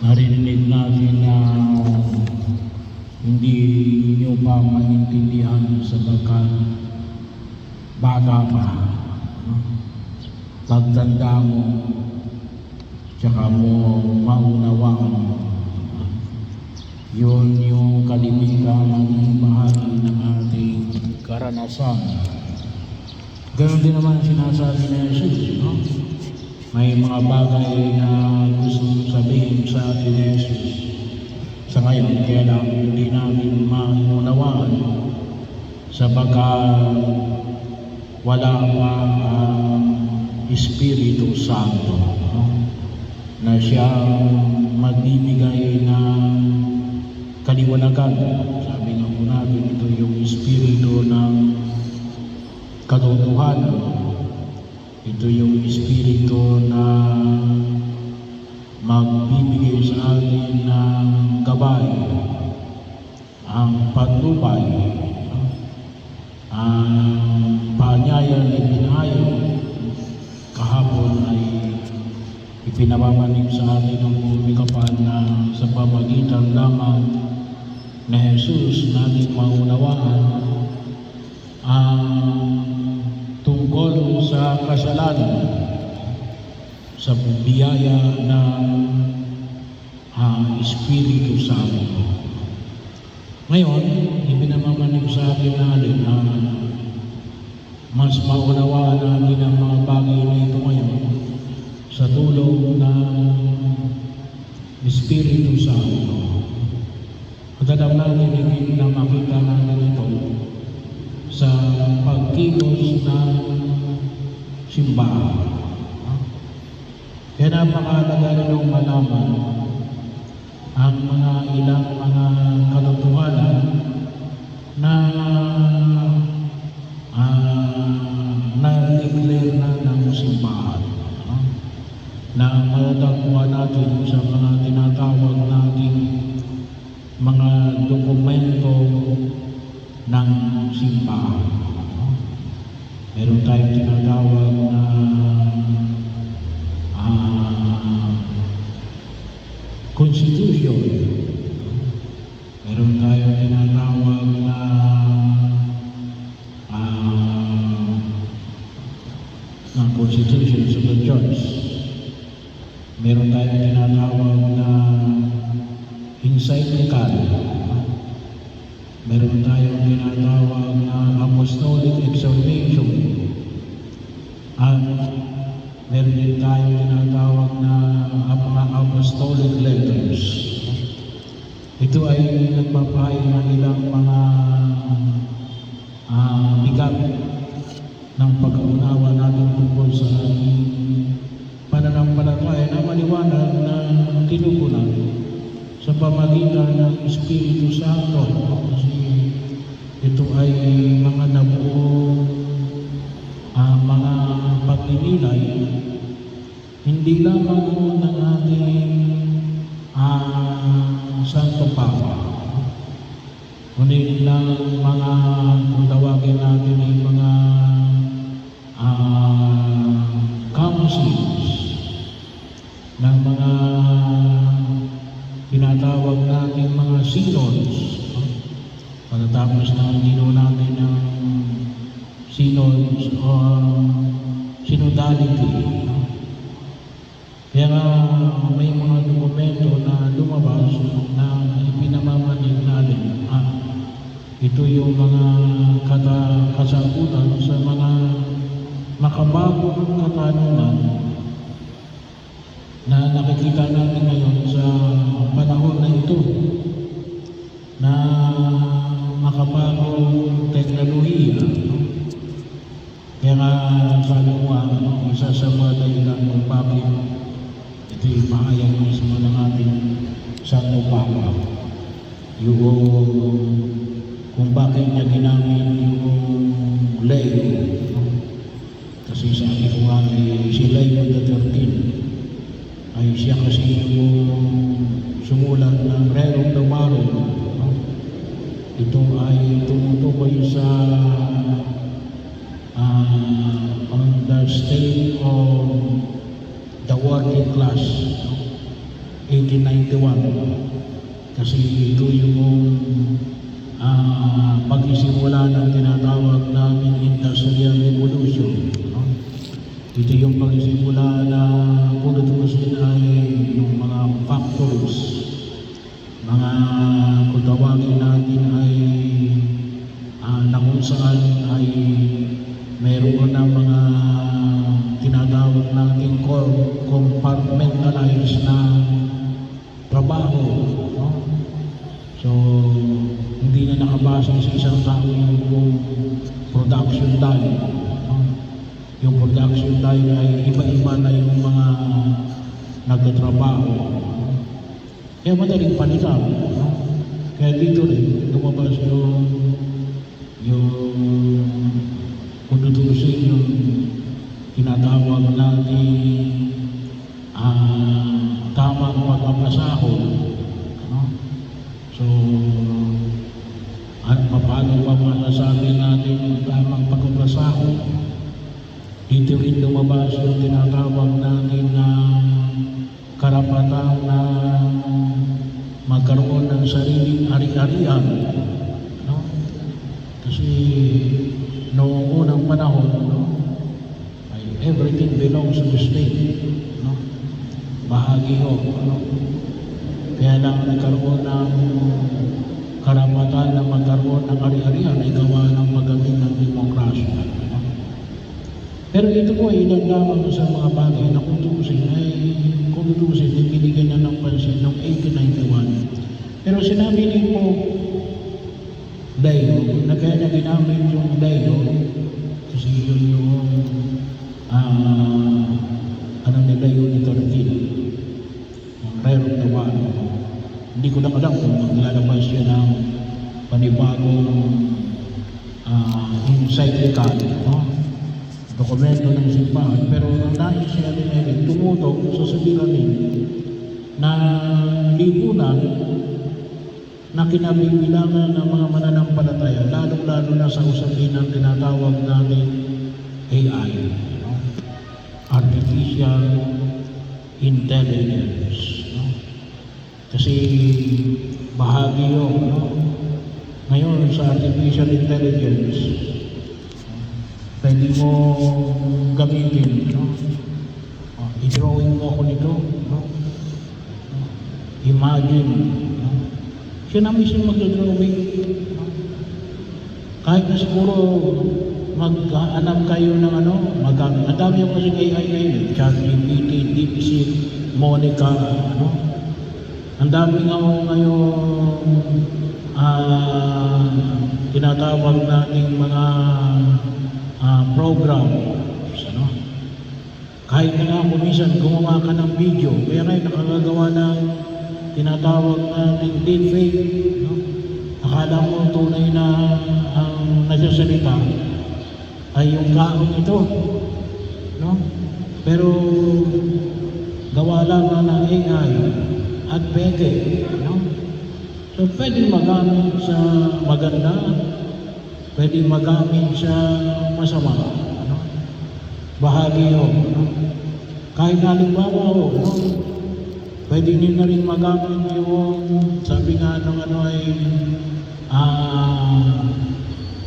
Narinig natin na hindi nyo pa maintindihan sapagkat bata pa. Pagtanda mo, tsaka mo maunawaan. Yun yung kalimitan ng bahagi ng ating karanasan. Ganon din naman sinasabi ni Jesus, no? May mga bagay na gusto sabihin sa atin ni Jesus sa ngayon, kaya lang hindi namin maunawaan sapagkat wala pa ang Espiritu Santo, no? Na siya magbibigay ng kaliwanagan. Sabi nga po natin, ito yung Espiritu ng katotohanan. Ito yung Espiritu na magbibigay sa atin ng gabay, ang patnubay, ang paanyaya na ibinayo kahapon ay ipinamamanig sa atin ng bumikapan na sa pamagitan lamang na Jesus natin maunawaan ang tungkol sa kasalanan sa biyaya ng Espiritu Santo. Ngayon, ipinamamanig sa atin natin na mas maunawaan natin ang mga bagay na ito ngayon sa tulong ng Espiritu Santo. At alam natin higit na makita natin ito sa pagkilos ng simbahan. Kaya napakahalaga rin malaman ang mga ilang mga katotohanan na na-declare na ng simbahan, na matatagpuan natin sa mga tinatawag nating mga dokumento ng simbahan. Meron tayong tinatawag na Constitution. Meron tayong tinatawag na Constitution of the Church. Meron tayong tinatawag na encyclical. Meron tayong tinatawag na apostolic exhortation. At meron din tayong tinatawag na mga apostolic letters. Ito ay nagpapahay ng ilang mga bigat ng pag-unawa natin tungkol sa pananampalataya na maliwanag na tinugunan sa pamagitan ng Espiritu Santo. Kasi ito ay mga nabuo mga pagninilay hindi lamang ng ating Santo Papa, kundi lang mga kung tawagin natin ay mga councils ng mga tinatawag natin mga synods. Pagkatapos na nino natin ng synods o synodality. Kaya may mga dokumento na lumabas na ipinamamanig natin. Ito yung mga kasagutan sa mga makabagong katanungan na nakikita natin ngayon sa panahon na ito, na makabagong teknolohiya. Kaya sabi ko isa sa mga dahilan kung bakit ito'y mahayag mismo ng ating Santo Papa, yung kung bakit niya ginamit yung lay. Kasi sabi ko nga si Leo XIII ay siya kasi yung sumulat ng Rerum Novarum. Ito ay tumutukoy sa on the state of the working class. 1891. Kasi ito yung pagsisimula ng tinatawag namin Industrial Revolution. No? Ito yung pagsisimula na kung tutusin ay yung mga factories, mga kung tawagin natin ay na kung saan ay meron na mga tinatawag natin compartmentalized na trabaho. No? So, hindi na nakabasa sa isang tao yung production time. No? Yung production time ay iba-iba na yung mga nagtatrabaho. No? Kaya madaling palitan. No? Kaya dito rin, lumabas yung kung tutusin yung tinatawag natin tamang pagpapasahod. No? So, paano ba masasabi natin yung tamang pagpapasahod? Dito rin lumabas yung tinatawag natin na karapatan na magkaroon ng sariling ari-arian. No? Kasi noong unang panahon, no, ay everything belongs to the state. No? Bahagi ho. No? Kaya lang nagkaroon ng karapatan na magkaroon ng ari-arian ay gawa ng magamit ng demokrasya. No? Pero ito po ay ilan lamang sa mga bagay na kung tutusin ay binigyan na ng pansin noong 1891. Pero sinabi din po Dayo, na kaya na ginamit yung Dayo kasi yun yung ano nila yun ito rin yung rare of the one. Hindi ko lang alam kung maglalabas yun ng panibagong encyclical, no? Dokumento ng simbahan. Pero ang nais siya rin ay tumutok sa suliranin na lipunan na kinabibilangan ng mga mananampalataya, lalo-lalo na sa usapin ng tinatawag natin AI, no? Artificial Intelligence. No? Kasi bahagi yun. No? Ngayon sa Artificial Intelligence, pwede mo gamitin. No? I-drawing mo ako nito. No? Imagine. No? Siya na mismo mag-drawing. Kahit na siguro mag-hanap kayo ng magamit. Ang dami yung kasing AI ngayon. ChatGPT, DeepSeek, Monica, Ang dami nga ngayon tinatawag nating mga programs. Kahit na nga minsan gumawa ka ng video, kaya ngayon nakagagawa ng tinatawag nating deepfake. Akala mo tunay na ang nagsasalita ay yung kaong ito. Pero gawa lang ng AI at peke. So pwede magamit sa maganda, pwede magamit sa masama. Bahagi yun. Kahit halimbawa pwede nyo na rin magamit yung sabi nga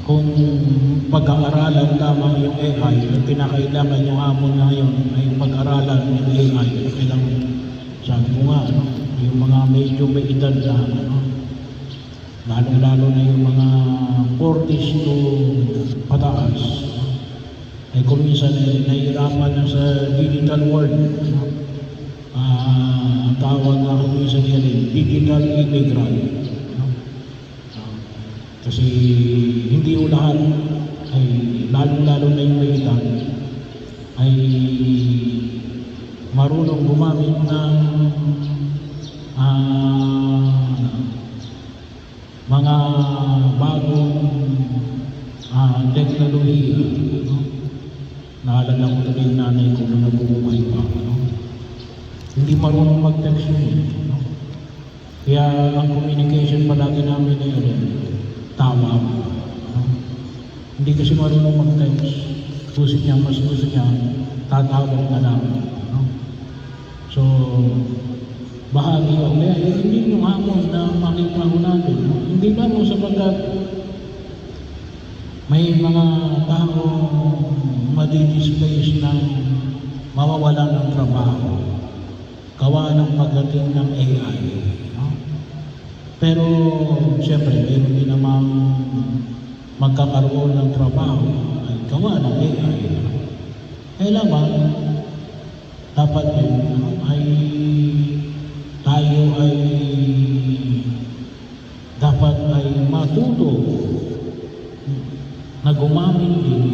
kung pag-aaralan lamang yung AI, yung pinakailangan yung hamon ngayon ay pag-aralan yung AI. Kailangan, sabi mo nga, yung mga medyo may edad na, lalo-lalo na yung mga 40s to pataas, ay kung minsan nahihirapan na sa digital world. Ang tawag nga kung minsan yan digital immigrant. Kasi hindi yung lahat ay lalong-lalo na yung may edad ay marunong gumamit ng mga bagong teknolohiya. Naalala ko tuloy yung nanay ko na nabubuhay pa. Hindi marunong mag-text yun. Kaya ang communication palagi namin ngayon tawag. Hindi kasi marunong mag-text. Gusto niya, mas gusto niya, tatawag na lang. So, bahagi yun. Kaya hindi yung hamon na makita ko natin. No? Hindi lamang sapagkat may mga tao madidisplace ng mawawalan ng trabaho, gawa ng pagdating ng AI. No? Pero siyempre, meron din namang magkakaroon ng trabaho ay gawa ng AI. Kailangan dapat din ay tayo ay dapat ay matuto na gumamit din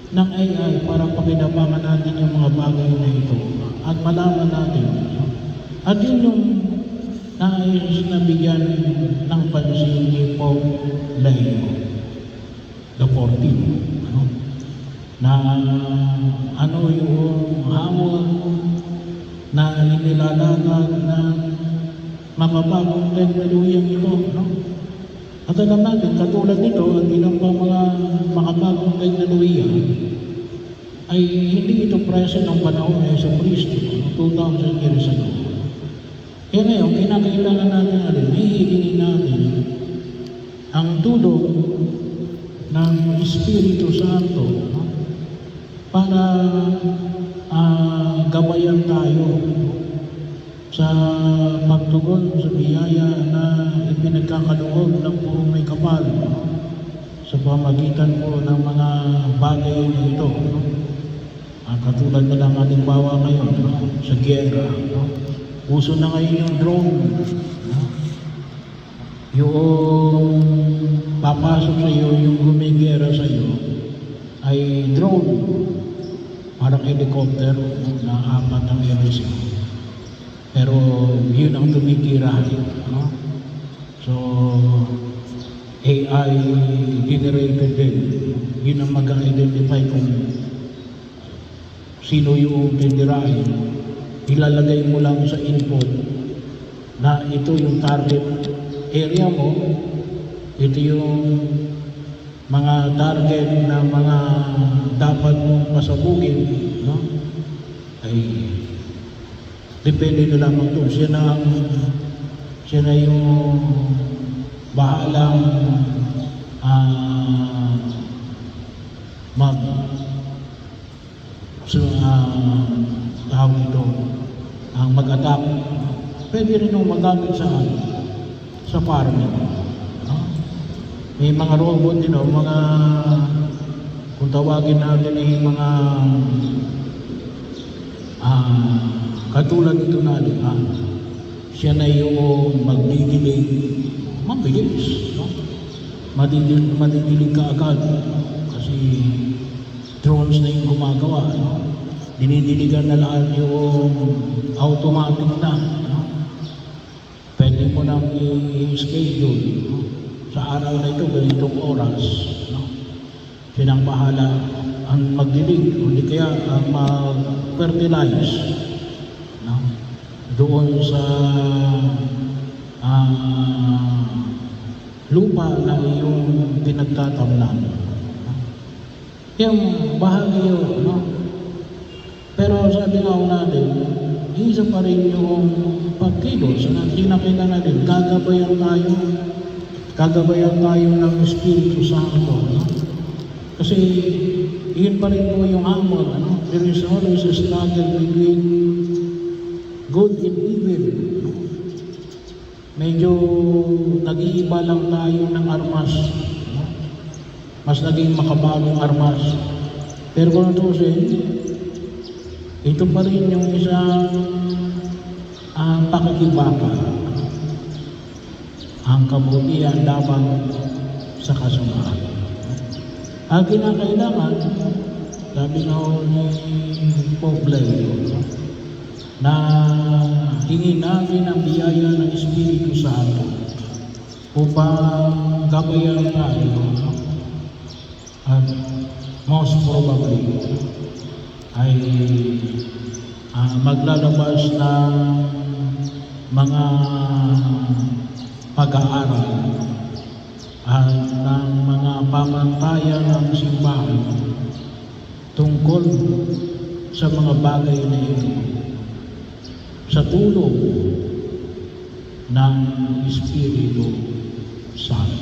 ng AI para pakinabangan natin yung mga bagay na ito at malaman natin. At yun yung nais na bigyan ng pansin ni Pope Leo XIV. Na ano yung hamon na inilalagay ng makabagong teknolohiyang ito. No? At alam natin, katulad nito, ang ilang pa mga makabagong teknolohiya ay hindi ito presyo ng panahon ng Yesu Cristo, 2,000 years ago. Kaya ngayon, kinakailangan natin, hihilingin natin ang tulong ng Espiritu Santo, no? Para gabayan tayo sa pagtugon sa biyaya na ipinagkakaloob ng purong may kapal, no? Sa pamagitan po ng mga bagay na ito, no? Katulad na lang halimbawa ngayon, no? Sa giyera, no? Uso na ngayon yung drone, no? Yung papasok sa iyo, yung gumigera sa iyo ay drone, parang helicopter, no? Na apat ang LC. Pero yun ang tumitira, no? So AI generated din. Yun ang mag-identify kung sino yung titirahin. Ilalagay mo lang sa input na ito yung target area mo, ito yung mga target na mga dapat mong pasabugin, no? Ay depende na lamang doon. Siya na yung bahalang tawag ito, ang mag-attack. Pwede rin yung magamit sa farming. No? May mga robot din, mga kung tawagin natin ay mga katulad ito natin, siya na yung magdidilig, mabilis, no? Madidilig ka agad, kasi drones na yung gumagawa, no? Dinidiligan na lahat yung automatic na, no? Pwede mo nang i-schedule, no? Sa araw na ito, ganitong oras, no? Siya nang bahala ang magdilig, hindi kaya ang mag-fertilize, no? Doon sa lupa na iyong pinagtatamnan. Yung bahagi yun, no? Pero sabi nga natin, isa pa rin yung pagkilos na tinakita natin, gagabayan tayo ng Espiritu Santo, no? Kasi yun pa rin po yung hamon, ano? There is always a struggle between good and evil, no? Medyo nag-iiba lang tayo ng armas, no? Mas naging makabagong armas. Pero kung natusin, ito pa rin yung isang pakikibaka, ang kabutihan laban sa kasamaan. Ang kinakailangan, sabi na ni Pope Leo, na hingin natin ang biyaya ng Espiritu Santo upang gabayan tayo, at most probably ay maglalabas ng mga pag-aaral at ng mga pamantayan ng simbahan tungkol sa mga bagay na ito. sa tulong ng Espiritu Santo.